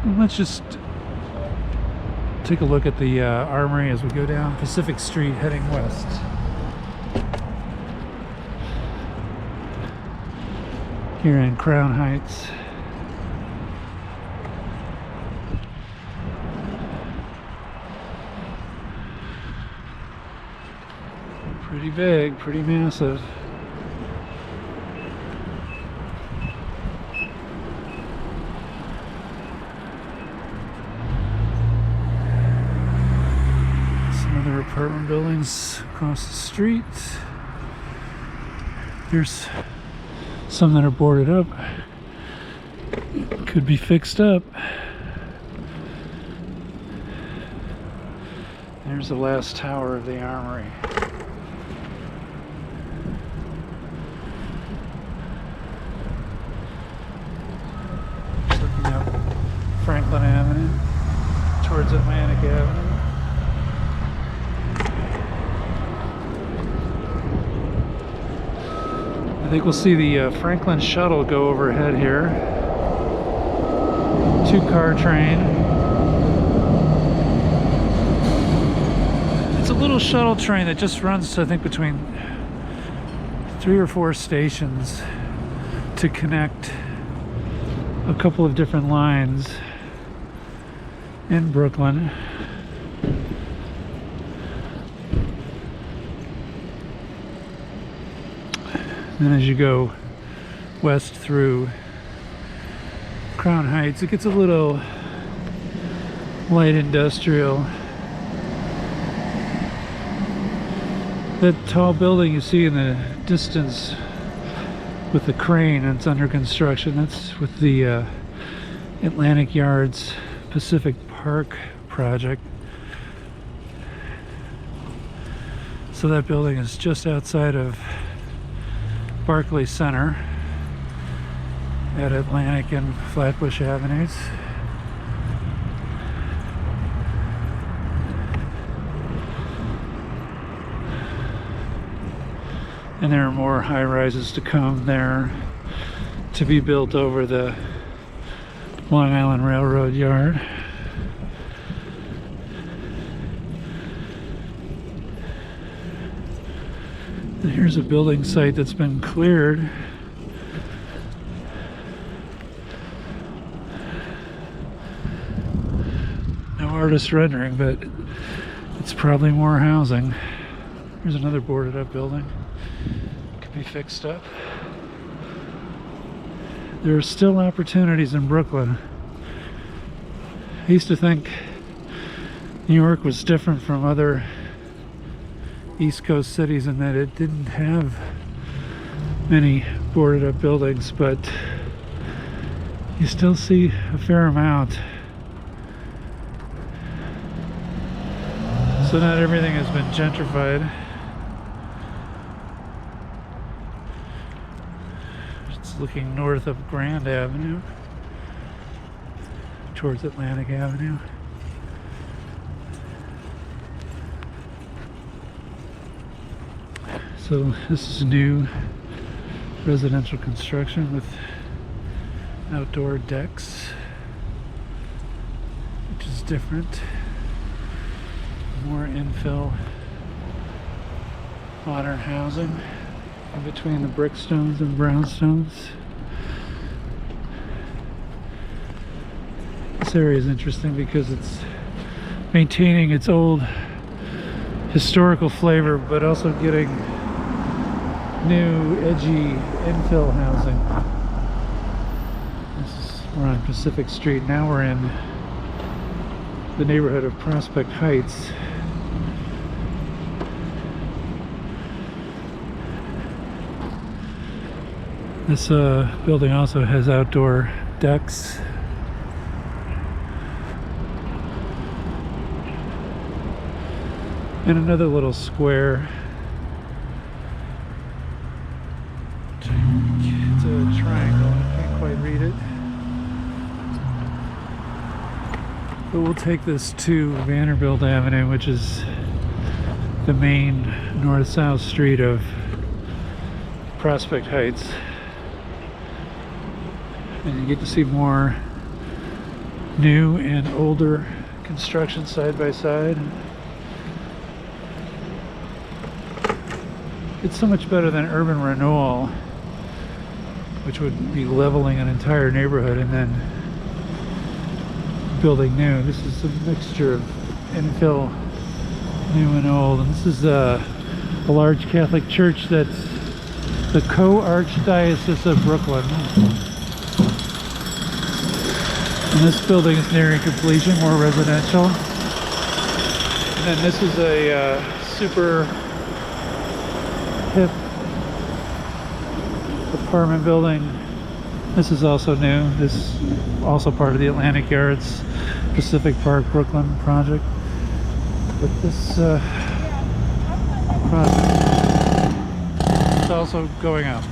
And let's just take a look at the armory as we go down Pacific Street heading west. Here in Crown Heights. Pretty big, pretty massive. Some other apartment buildings across the street. There's some that are boarded up. Could be fixed up. There's the last tower of the armory. Looking up Franklin Avenue towards Atlantic Avenue. I think we'll see the Franklin shuttle go overhead here. 2-car train. It's a little shuttle train that just runs, I think, between 3 or 4 stations to connect a couple of different lines in Brooklyn. And as you go west through Crown Heights, it gets a little light industrial. That tall building you see in the distance with the crane that's under construction, that's with the Atlantic Yards Pacific Park project. So that building is just outside of Barclay Center at Atlantic and Flatbush Avenues. And there are more high-rises to come there to be built over the Long Island Railroad yard. And here's a building site that's been cleared. No artist rendering, but it's probably more housing. Here's another boarded up building. Could be fixed up. There are still opportunities in Brooklyn. I used to think New York was different from other East Coast cities in that it didn't have many boarded up buildings, but you still see a fair amount. So not everything has been gentrified. It's looking north of Grand Avenue towards Atlantic Avenue. So this is new residential construction with outdoor decks, which is different. More infill modern housing in between the brickstones and brownstones. This area is interesting because it's maintaining its old historical flavor, but also getting new edgy infill housing. We're on Pacific Street. Now we're in the neighborhood of Prospect Heights. This building also has outdoor decks. And another little square. It's a triangle, I can't quite read it. But we'll take this to Vanderbilt Avenue, which is the main north-south street of Prospect Heights. And you get to see more new and older construction side by side. It's so much better than urban renewal, which would be leveling an entire neighborhood and then building new. This is a mixture of infill, new and old. And this is a large Catholic church that's the Co-Archdiocese of Brooklyn. And this building is nearing completion, more residential. And then this is a super hip apartment building. This is also new. This is also part of the Atlantic Yards Pacific Park Brooklyn project. But this project is also going up.